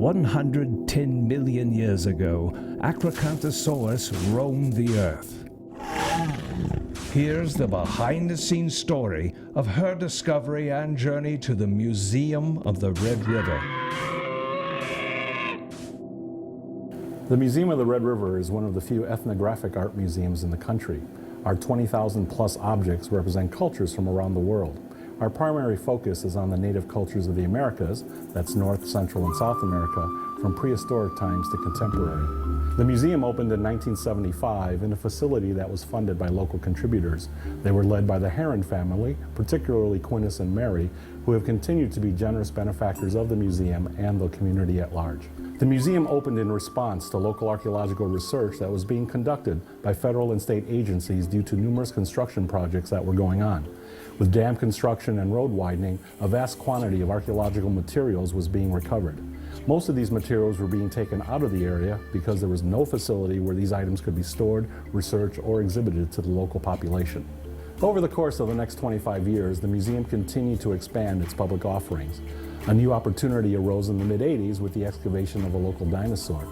110 million years ago, Acrocanthosaurus roamed the earth. Here's the behind-the-scenes story of her discovery and journey to the Museum of the Red River. The Museum of the Red River is one of the few ethnographic art museums in the country. Our 20,000 plus objects represent cultures from around the world. Our primary focus is on the native cultures of the Americas, that's North, Central, and South America, from prehistoric times to contemporary. The museum opened in 1975 in a facility that was funded by local contributors. They were led by the Heron family, particularly Quintus and Mary, who have continued to be generous benefactors of the museum and the community at large. The museum opened in response to local archaeological research that was being conducted by federal and state agencies due to numerous construction projects that were going on. With dam construction and road widening, a vast quantity of archaeological materials was being recovered. Most of these materials were being taken out of the area because there was no facility where these items could be stored, researched, or exhibited to the local population. Over the course of the next 25 years, the museum continued to expand its public offerings. A new opportunity arose in the mid-'80s with the excavation of a local dinosaur.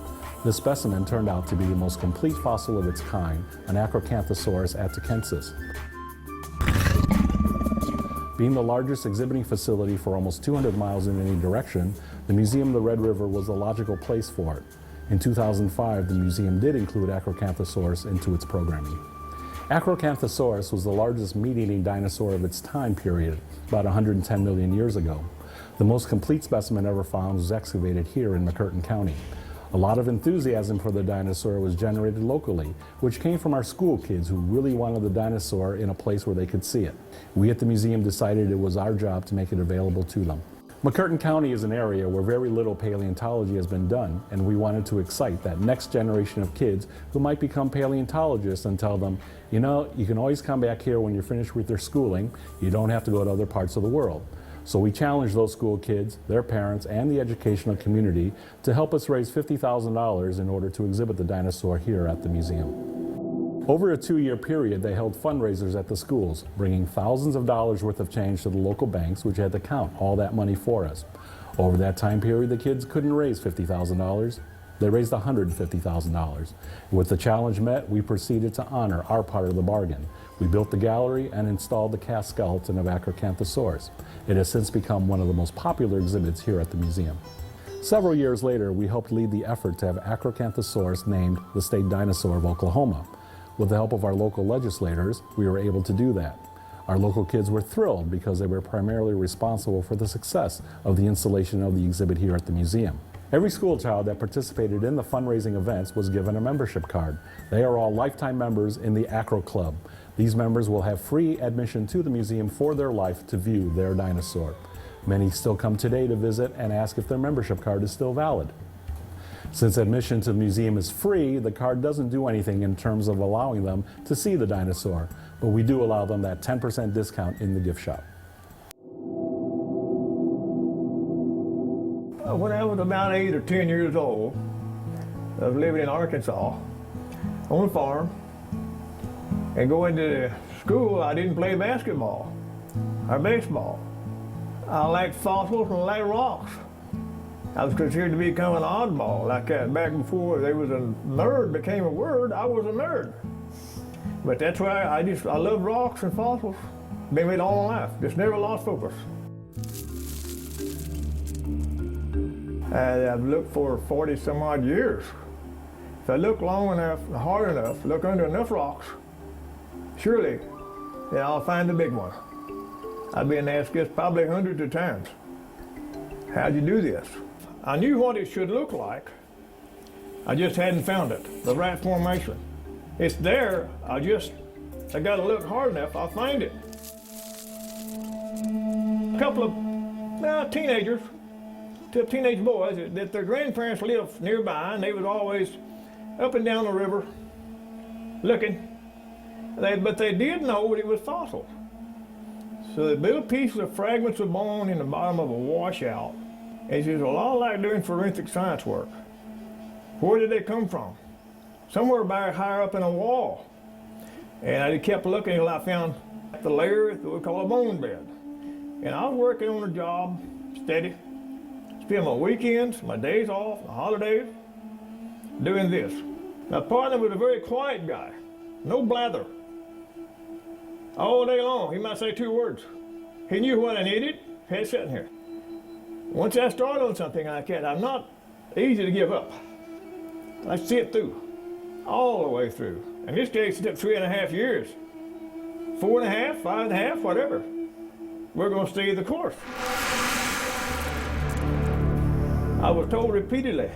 This specimen turned out to be the most complete fossil of its kind, an Acrocanthosaurus atokensis. Being the largest exhibiting facility for almost 200 miles in any direction, the Museum of the Red River was the logical place for it. In 2005, the museum did include Acrocanthosaurus into its programming. Acrocanthosaurus was the largest meat-eating dinosaur of its time period, about 110 million years ago. The most complete specimen ever found was excavated here in McCurtain County. A lot of enthusiasm for the dinosaur was generated locally, which came from our school kids who really wanted the dinosaur in a place where they could see it. We at the museum decided it was our job to make it available to them. McCurtain County is an area where very little paleontology has been done, and we wanted to excite that next generation of kids who might become paleontologists and tell them, you know, you can always come back here when you're finished with your schooling. You don't have to go to other parts of the world. So we challenged those school kids, their parents, and the educational community to help us raise $50,000 in order to exhibit the dinosaur here at the museum. Over a 2-year period, they held fundraisers at the schools, bringing thousands of dollars worth of change to the local banks, which had to count all that money for us. Over that time period, the kids couldn't raise $50,000. They raised $150,000. With the challenge met, we proceeded to honor our part of the bargain. We built the gallery and installed the cast skeleton of Acrocanthosaurus. It has since become one of the most popular exhibits here at the museum. Several years later, we helped lead the effort to have Acrocanthosaurus named the State Dinosaur of Oklahoma. With the help of our local legislators, we were able to do that. Our local kids were thrilled because they were primarily responsible for the success of the installation of the exhibit here at the museum. Every school child that participated in the fundraising events was given a membership card. They are all lifetime members in the Acro Club. These members will have free admission to the museum for their life to view their dinosaur. Many still come today to visit and ask if their membership card is still valid. Since admission to the museum is free, the card doesn't do anything in terms of allowing them to see the dinosaur, but we do allow them that 10% discount in the gift shop. When I was about 8 or 10 years old, I was living in Arkansas on a farm, and going to school, I didn't play basketball or baseball. I liked fossils and I liked rocks. I was considered to become an oddball, like that. Back before there was a nerd became a word, I was a nerd. But that's why I love rocks and fossils. Been with it all my life, just never lost focus. I've looked for 40 some odd years. If I look long enough, hard enough, look under enough rocks, surely then I'll find the big one. I've been asked this probably hundreds of times. How'd you do this? I knew what it should look like. I just hadn't found it, the right formation. It's there, I gotta look hard enough, I'll find it. A couple of teenagers, teenage boys, that their grandparents lived nearby, and they was always up and down the river looking. But they did know that it was fossils. So they built pieces of fragments of bone in the bottom of a washout. It's just a lot like doing forensic science work. Where did they come from? Somewhere back higher up in a wall. And I kept looking until I found the layer that we call a bone bed. And I was working on a job, steady, spend my weekends, my days off, my holidays, doing this. My partner was a very quiet guy, no blather. All day long, he might say 2 words. He knew what I needed, had it sitting here. Once I start on something like that, I'm not easy to give up. I see it through, all the way through. In this case, it took 3.5 years. 4.5, 5.5, whatever. We're going to stay the course. I was told repeatedly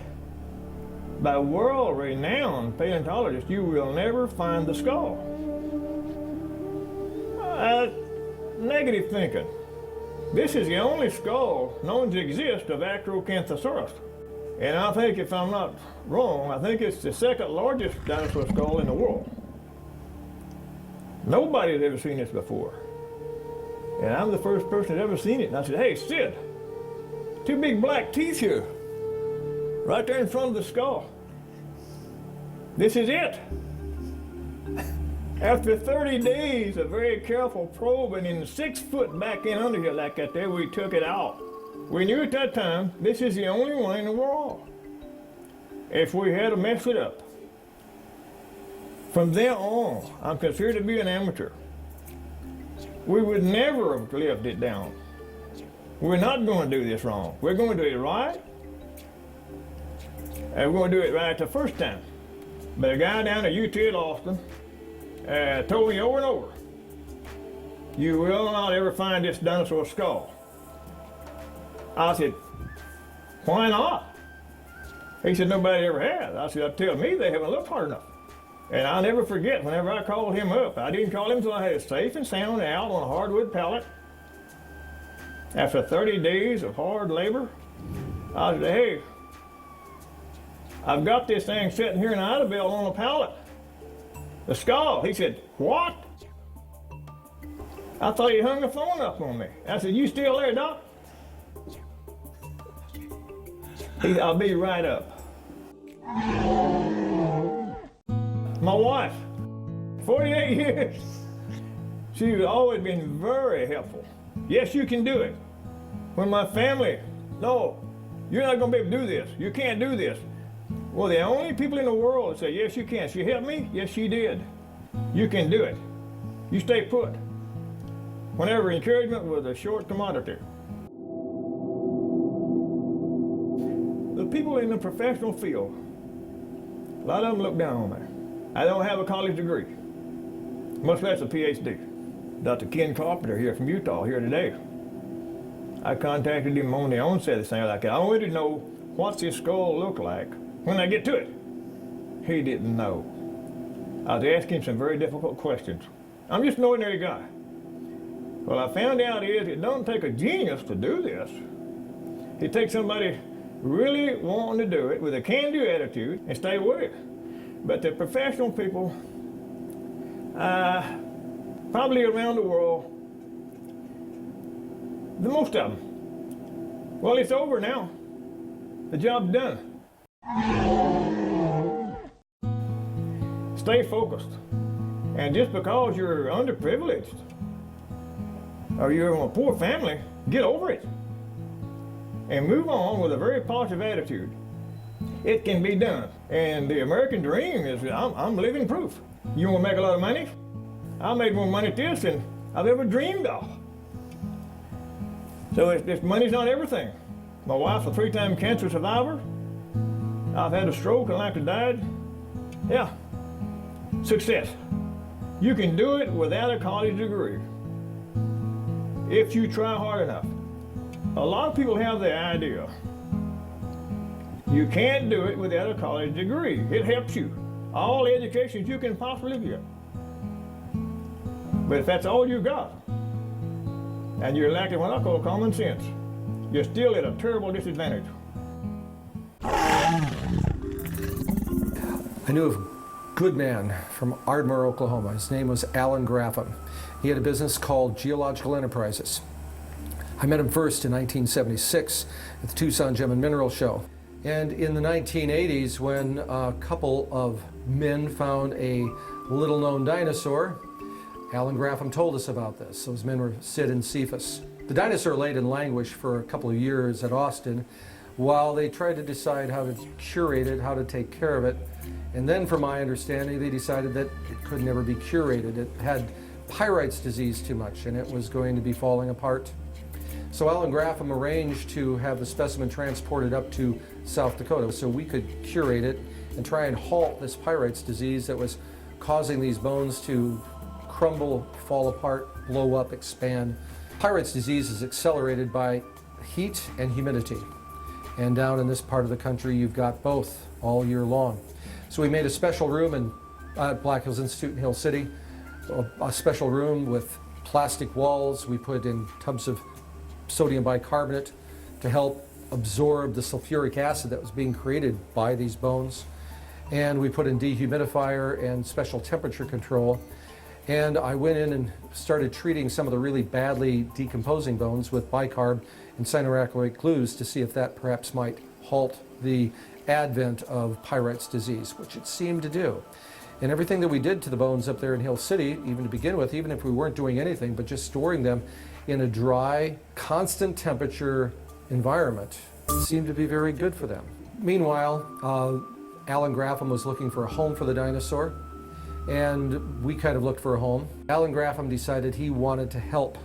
by world-renowned paleontologists, you will never find the skull. Negative thinking. This is the only skull known to exist of Acrocanthosaurus. And I think, if I'm not wrong, I think it's the 2nd largest dinosaur skull in the world. Nobody's ever seen this before. And I'm the first person that's ever seen it. And I said, hey, Sid, 2 big black teeth here, right there in front of the skull. This is it. After 30 days of very careful probing and 6 foot back in under here like that there, we took it out. We knew at that time, this is the only one in the world. If we had to mess it up. From then on, I'm considered to be an amateur. We would never have lived it down. We're not going to do this wrong. We're going to do it right. And we're going to do it right the first time. But a guy down at UT at Austin told me over and over, you will not ever find this dinosaur skull. I said, why not? He said, nobody ever has. I said, tell me they haven't looked hard enough. And I'll never forget, whenever I called him up, I didn't call him until I had it safe and sound out on a hardwood pallet. After 30 days of hard labor, I said, hey, I've got this thing sitting here in Idabel on a pallet. The skull. He said, what? I thought he hung the phone up on me. I said, you still there, Doc? He said, I'll be right up. My wife, 48 years. She's always been very helpful. Yes, you can do it. When my family, no, you're not going to be able to do this. You can't do this. Well, the only people in the world that say, yes, you can. She helped me? Yes, she did. You can do it. You stay put. Whenever encouragement was a short commodity. The people in the professional field, a lot of them look down on me. I don't have a college degree, much less a PhD. Dr. Kenneth Carpenter here from Utah here today. I contacted him on the onset of the thing like that. I wanted to know what's this skull look like when I get to it. He didn't know. I was asking him some very difficult questions. I'm just an ordinary guy. Well, I found out it doesn't take a genius to do this. It takes somebody really wanting to do it with a can-do attitude and stay with it. But the professional people, probably around the world, the most of them, well, it's over now. The job's done. Stay focused. And just because you're underprivileged or you're from a poor family, get over it. And move on with a very positive attitude. It can be done. And the American dream is, I'm living proof. You want to make a lot of money? I made more money at this than I've ever dreamed of. So this money's not everything. My wife's a 3-time cancer survivor. I've had a stroke and like to died. Yeah, success. You can do it without a college degree if you try hard enough. A lot of people have the idea you can't do it without a college degree. It helps you. All the education you can possibly get. But if that's all you got, and you're lacking what I call common sense, you're still at a terrible disadvantage. I knew a good man from Ardmore, Oklahoma. His name was Alan Graffam. He had a business called Geological Enterprises. I met him first in 1976 at the Tucson Gem and Mineral Show. And in the 1980s, when a couple of men found a little-known dinosaur, Alan Graffam told us about this. Those men were Sid and Cephis. The dinosaur laid in languish for a couple of years at Austin while they tried to decide how to curate it, how to take care of it. And then, from my understanding, they decided that it could never be curated. It had Pyrites disease too much, and it was going to be falling apart. So Alan Graffam arranged to have the specimen transported up to South Dakota so we could curate it and try and halt this Pyrites disease that was causing these bones to crumble, fall apart, blow up, expand. Pyrites disease is accelerated by heat and humidity. And down in this part of the country, you've got both all year long. So we made a special room at Black Hills Institute in Hill City, a special room with plastic walls. We put in tubs of sodium bicarbonate to help absorb the sulfuric acid that was being created by these bones. And we put in dehumidifier and special temperature control. And I went in and started treating some of the really badly decomposing bones with bicarb and cyanoacrylate glues to see if that perhaps might halt the advent of Pyrites disease, which it seemed to do. And everything that we did to the bones up there in Hill City, even to begin with, even if we weren't doing anything but just storing them in a dry, constant temperature environment, seemed to be very good for them. Meanwhile, Alan Graffam was looking for a home for the dinosaur, and we kind of looked for a home. Alan Graffam decided he wanted to help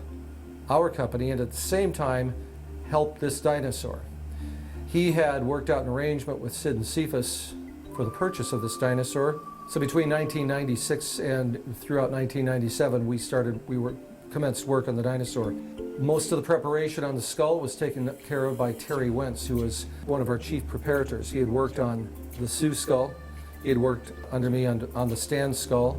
our company and at the same time help this dinosaur. He had worked out an arrangement with Sid and Cephis for the purchase of this dinosaur. So between 1996 and throughout 1997, we commenced work on the dinosaur. Most of the preparation on the skull was taken care of by Terry Wentz, who was one of our chief preparators. He had worked on the Sioux skull. He had worked under me on the Stan skull.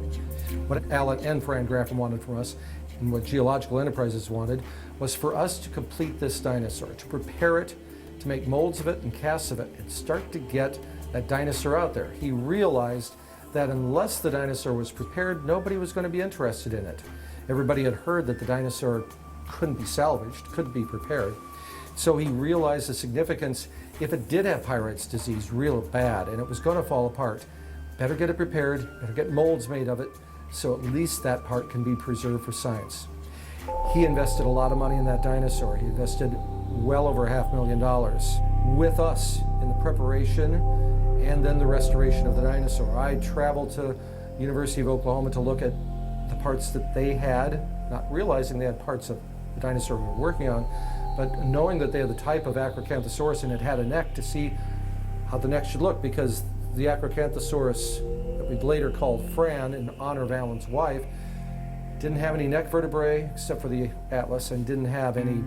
What Alan and Fran Graffam wanted from us, and what Geological Enterprises wanted, was for us to complete this dinosaur, to prepare it, to make molds of it and casts of it, and start to get that dinosaur out there. He realized that unless the dinosaur was prepared, nobody was going to be interested in it. Everybody had heard that the dinosaur couldn't be salvaged, couldn't be prepared. So he realized the significance, if it did have Pyrites disease real bad and it was going to fall apart, better get it prepared, better get molds made of it, so at least that part can be preserved for science. He invested a lot of money in that dinosaur. He invested well over $500,000 with us in the preparation and then the restoration of the dinosaur. I traveled to University of Oklahoma to look at the parts that they had, not realizing they had parts of the dinosaur we were working on, but knowing that they had the type of Acrocanthosaurus and it had a neck, to see how the neck should look, because the Acrocanthosaurus that we later called Fran in honor of Alan's wife didn't have any neck vertebrae except for the atlas, and didn't have any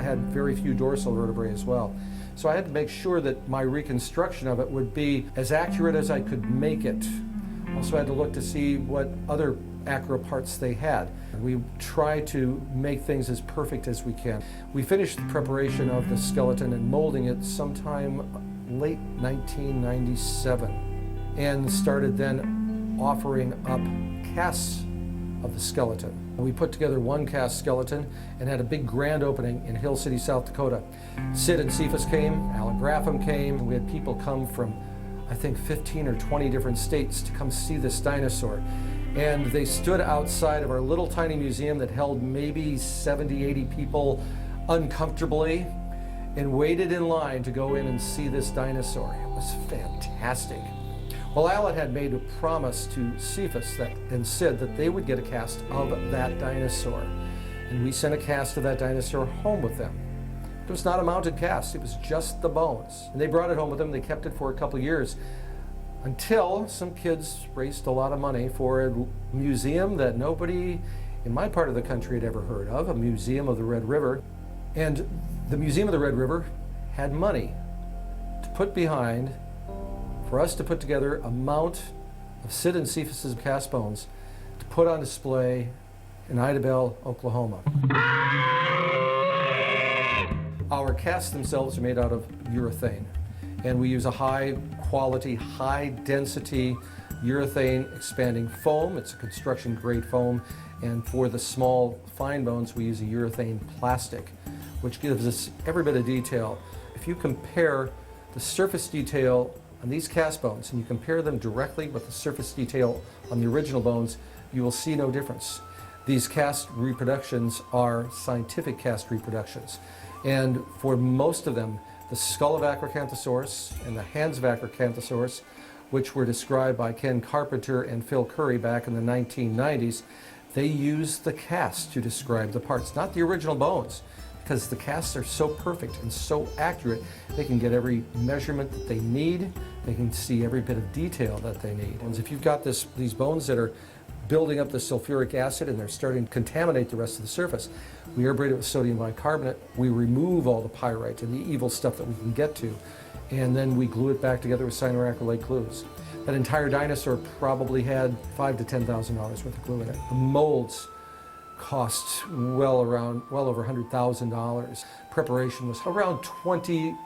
had very few dorsal vertebrae as well. So I had to make sure that my reconstruction of it would be as accurate as I could make it. Also had to look to see what other acro parts they had. We try to make things as perfect as we can. We finished the preparation of the skeleton and molding it sometime late 1997, and started then offering up casts of the skeleton. We put together one cast skeleton and had a big grand opening in Hill City, South Dakota. Sid and Cephis came, Alan Graffam came, and we had people come from, I think, 15 or 20 different states to come see this dinosaur. And they stood outside of our little tiny museum that held maybe 70, 80 people uncomfortably, and waited in line to go in and see this dinosaur. It was fantastic. Well, Alan had made a promise to Cephis and Sid that they would get a cast of that dinosaur. And we sent a cast of that dinosaur home with them. It was not a mounted cast, it was just the bones. And they brought it home with them, they kept it for a couple of years, until some kids raised a lot of money for a museum that nobody in my part of the country had ever heard of, a museum of the Red River. And the Museum of the Red River had money to put behind for us to put together a mount of Sid and Cephis' cast bones to put on display in Idabel, Oklahoma. Our casts themselves are made out of urethane, and we use a high quality, high density urethane expanding foam. It's a construction grade foam, and for the small fine bones we use a urethane plastic, which gives us every bit of detail. If you compare the surface detail on these cast bones and you compare them directly with the surface detail on the original bones, you will see no difference. These cast reproductions are scientific cast reproductions, and for most of them the skull of Acrocanthosaurus and the hands of Acrocanthosaurus, which were described by Ken Carpenter and Phil Currie back in the 1990s, they used the casts to describe the parts, not the original bones, because the casts are so perfect and so accurate, they can get every measurement that they need, they can see every bit of detail that they need. And if you've got these bones that are building up the sulfuric acid and they're starting to contaminate the rest of the surface, we aerate it with sodium bicarbonate, we remove all the pyrite and the evil stuff that we can get to, and then we glue it back together with cyanoacrylate glues. That entire dinosaur probably had $5,000 to $10,000 worth of glue in it. The molds cost well over $100,000. Preparation was around 20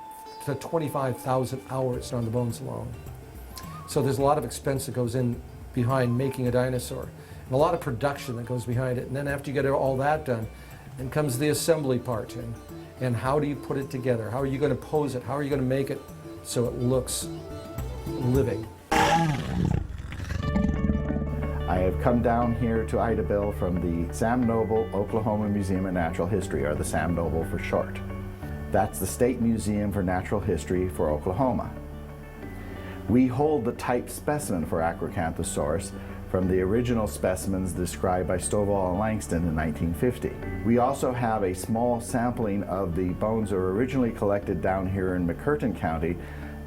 to 25,000 hours on the bones alone. So there's a lot of expense that goes in behind making a dinosaur, and a lot of production that goes behind it. And then after you get all that done, then comes the assembly part, and how do you put it together? How are you going to pose it? How are you going to make it so it looks living? I have come down here to Idabel from the Sam Noble Oklahoma Museum of Natural History, or the Sam Noble for short. That's the State Museum for Natural History for Oklahoma. We hold the type specimen for Acrocanthosaurus from the original specimens described by Stovall and Langston in 1950. We also have a small sampling of the bones that were originally collected down here in McCurtain County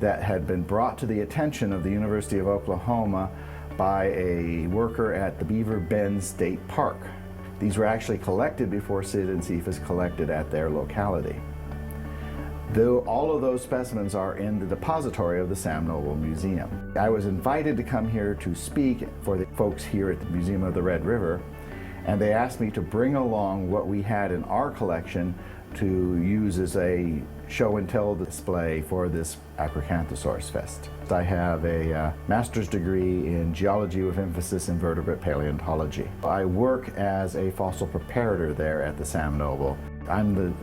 that had been brought to the attention of the University of Oklahoma by a worker at the Beaver Bend State Park. These were actually collected before Sid and Cephis collected at their locality. Though all of those specimens are in the depository of the Sam Noble Museum. I was invited to come here to speak for the folks here at the Museum of the Red River, and they asked me to bring along what we had in our collection to use as a show and tell display for this Acrocanthosaurus Fest. I have a master's degree in geology with emphasis in vertebrate paleontology. I work as a fossil preparator there at the Sam Noble. I'm the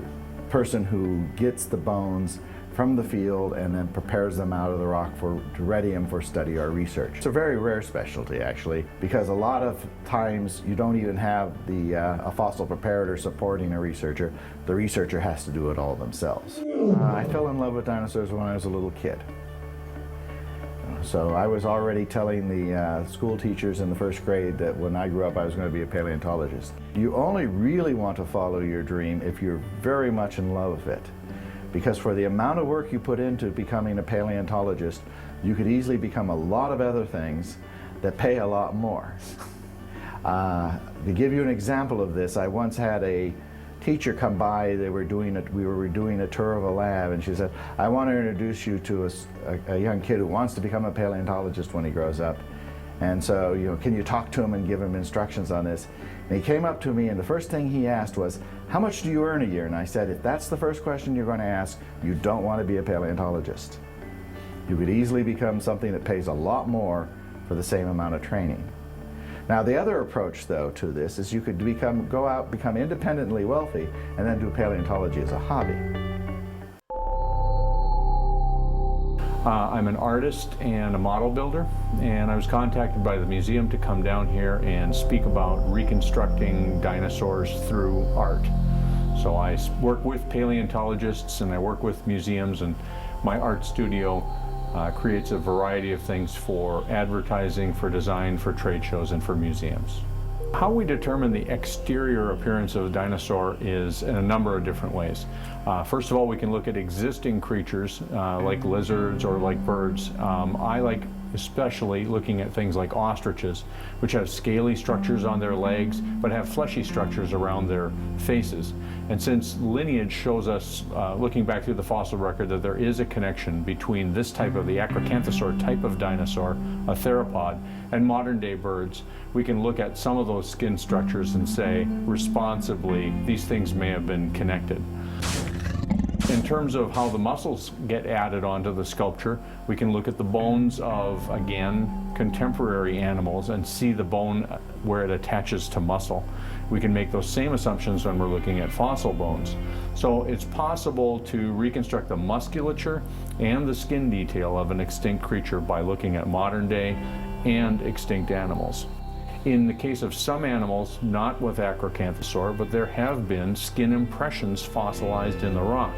person who gets the bones from the field and then prepares them out of the rock to ready them for study or research. It's a very rare specialty, actually, because a lot of times you don't even have a fossil preparator supporting a researcher. The researcher has to do it all themselves. I fell in love with dinosaurs when I was a little kid. So I was already telling the school teachers in the first grade that when I grew up I was going to be a paleontologist. You only really want to follow your dream if you're very much in love with it. Because for the amount of work you put into becoming a paleontologist, you could easily become a lot of other things that pay a lot more. To give you an example of this, I once had a teacher come by. We were doing a tour of a lab, and she said, "I want to introduce you to a young kid who wants to become a paleontologist when he grows up. And so, can you talk to him and give him instructions on this?" And he came up to me, and the first thing he asked was, "How much do you earn a year?" And I said, if that's the first question you're going to ask, you don't want to be a paleontologist. You could easily become something that pays a lot more for the same amount of training. Now, the other approach, though, to this is you could go out, become independently wealthy, and then do paleontology as a hobby. I'm an artist and a model builder, and I was contacted by the museum to come down here and speak about reconstructing dinosaurs through art. So I work with paleontologists and I work with museums, and my art studio creates a variety of things for advertising, for design, for trade shows, and for museums. How we determine the exterior appearance of a dinosaur is in a number of different ways. First of all, we can look at existing creatures like lizards or like birds. I like especially looking at things like ostriches, which have scaly structures on their legs but have fleshy structures around their faces. And since lineage shows us, looking back through the fossil record, that there is a connection between this type of the Acrocanthosaur type of dinosaur, a theropod, and modern day birds, we can look at some of those skin structures and say, responsibly, these things may have been connected. In terms of how the muscles get added onto the sculpture, we can look at the bones of, again, contemporary animals and see the bone where it attaches to muscle. We can make those same assumptions when we're looking at fossil bones. So it's possible to reconstruct the musculature and the skin detail of an extinct creature by looking at modern day and extinct animals. In the case of some animals, not with Acrocanthosaur, but there have been skin impressions fossilized in the rock.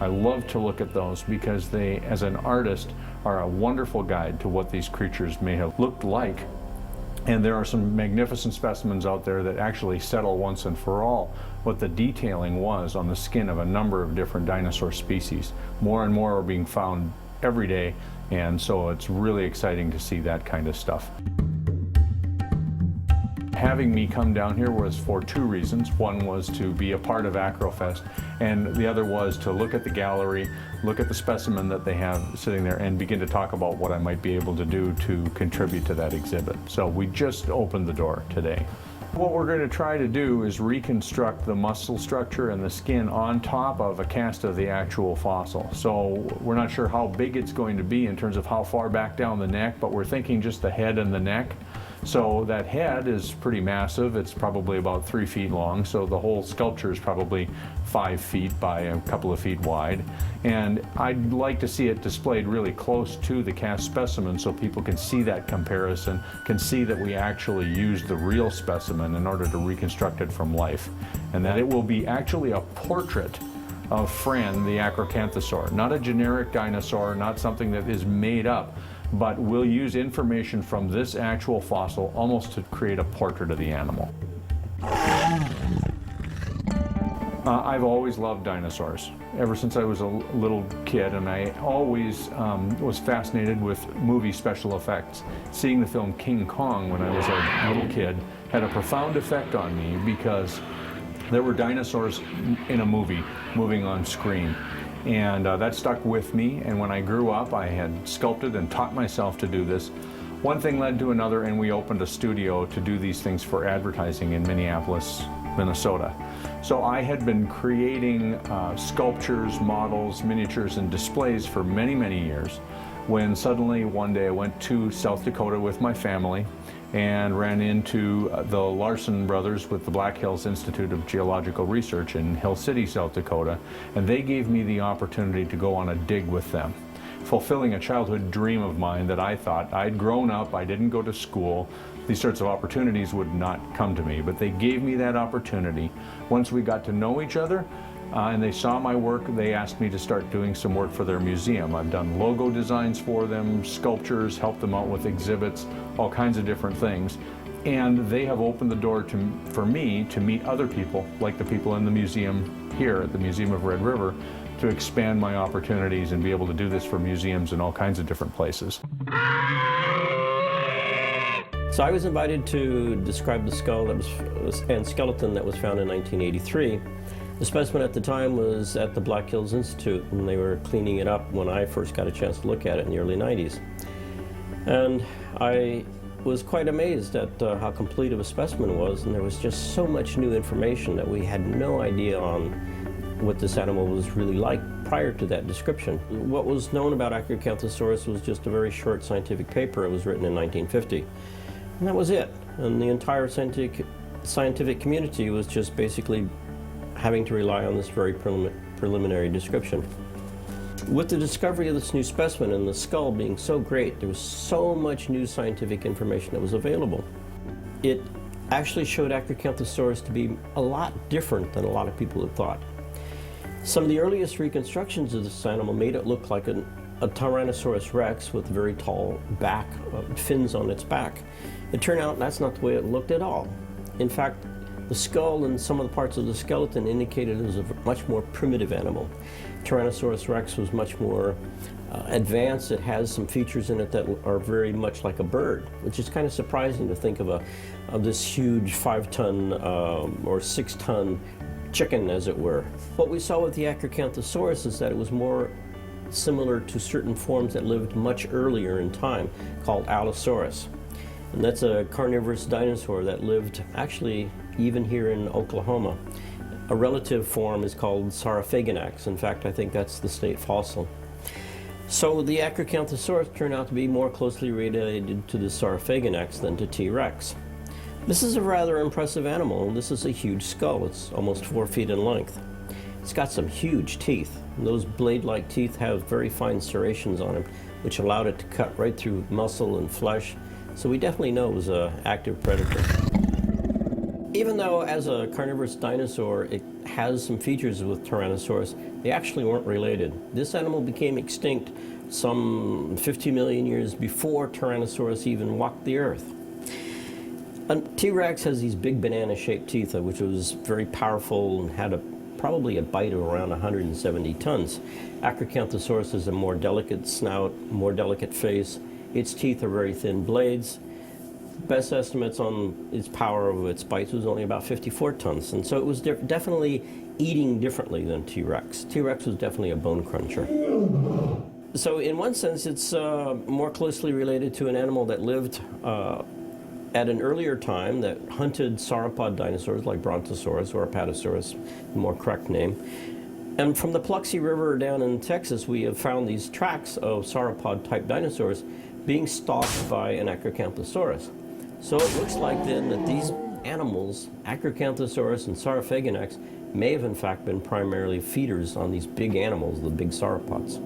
I love to look at those because they, as an artist, are a wonderful guide to what these creatures may have looked like. And there are some magnificent specimens out there that actually settle once and for all what the detailing was on the skin of a number of different dinosaur species. More and more are being found every day, and so it's really exciting to see that kind of stuff. Having me come down here was for two reasons. One was to be a part of AcroFest, and the other was to look at the gallery, look at the specimen that they have sitting there, and begin to talk about what I might be able to do to contribute to that exhibit. So we just opened the door today. What we're going to try to do is reconstruct the muscle structure and the skin on top of a cast of the actual fossil. So we're not sure how big it's going to be in terms of how far back down the neck, but we're thinking just the head and the neck. So that head is pretty massive. It's probably about 3 feet long, so the whole sculpture is probably 5 feet by a couple of feet wide. And I'd like to see it displayed really close to the cast specimen so people can see that comparison, can see that we actually used the real specimen in order to reconstruct it from life. And that it will be actually a portrait of Fran, the Acrocanthosaur. Not a generic dinosaur, not something that is made up, but we'll use information from this actual fossil almost to create a portrait of the animal. I've always loved dinosaurs, ever since I was a little kid, and I always was fascinated with movie special effects. Seeing the film King Kong when I was a little kid had a profound effect on me because there were dinosaurs in a movie moving on screen. And that stuck with me, and when I grew up I had sculpted and taught myself to do this. One thing led to another, and we opened a studio to do these things for advertising in Minneapolis, Minnesota. So I had been creating sculptures, models, miniatures, and displays for many, many years, when suddenly one day I went to South Dakota with my family and ran into the Larson brothers with the Black Hills Institute of Geological Research in Hill City, South Dakota, and they gave me the opportunity to go on a dig with them, fulfilling a childhood dream of mine that I thought I'd grown up, I didn't go to school, these sorts of opportunities would not come to me, but they gave me that opportunity. Once we got to know each other, and they saw my work, they asked me to start doing some work for their museum. I've done logo designs for them, sculptures, helped them out with exhibits, all kinds of different things. And they have opened the door for me to meet other people, like the people in the museum here at the Museum of Red River, to expand my opportunities and be able to do this for museums in all kinds of different places. So I was invited to describe the skull and skeleton that was found in 1983. The specimen at the time was at the Black Hills Institute, and they were cleaning it up when I first got a chance to look at it in the early 90s. And I was quite amazed at how complete of a specimen it was, and there was just so much new information that we had no idea on what this animal was really like prior to that description. What was known about Acrocanthosaurus was just a very short scientific paper. It was written in 1950, and that was it. And the entire scientific community was just basically having to rely on this very preliminary description. With the discovery of this new specimen and the skull being so great, there was so much new scientific information that was available. It actually showed Acrocanthosaurus to be a lot different than a lot of people had thought. Some of the earliest reconstructions of this animal made it look like a Tyrannosaurus rex with a very tall back, fins on its back. It turned out that's not the way it looked at all. In fact, the skull and some of the parts of the skeleton indicated it was a much more primitive animal. Tyrannosaurus rex was much more advanced. It has some features in it that are very much like a bird, which is kind of surprising to think of this huge 5-ton or 6-ton chicken, as it were. What we saw with the Acrocanthosaurus is that it was more similar to certain forms that lived much earlier in time, called Allosaurus. And that's a carnivorous dinosaur that lived actually even here in Oklahoma. A relative form is called Saurophaganax. In fact, I think that's the state fossil. So the Acrocanthosaurus turned out to be more closely related to the Saurophaganax than to T-Rex. This is a rather impressive animal, and this is a huge skull. It's almost 4 feet in length. It's got some huge teeth. And those blade-like teeth have very fine serrations on them, which allowed it to cut right through muscle and flesh. So we definitely know it was an active predator. Even though as a carnivorous dinosaur it has some features with Tyrannosaurus, they actually weren't related. This animal became extinct some 50 million years before Tyrannosaurus even walked the earth. T-Rex has these big banana-shaped teeth, which was very powerful and had probably a bite of around 170 tons. Acrocanthosaurus has a more delicate snout, more delicate face. Its teeth are very thin blades. Best estimates on its power of its bites was only about 54 tons, and so it was definitely eating differently than T-Rex. T-Rex was definitely a bone cruncher. So in one sense, it's more closely related to an animal that lived at an earlier time that hunted sauropod dinosaurs like Brontosaurus or Apatosaurus, the more correct name. And from the Paluxy River down in Texas, we have found these tracks of sauropod-type dinosaurs being stalked by an Acrocanthosaurus. So it looks like then that these animals, Acrocanthosaurus and Saurophagonax, may have in fact been primarily feeders on these big animals, the big sauropods.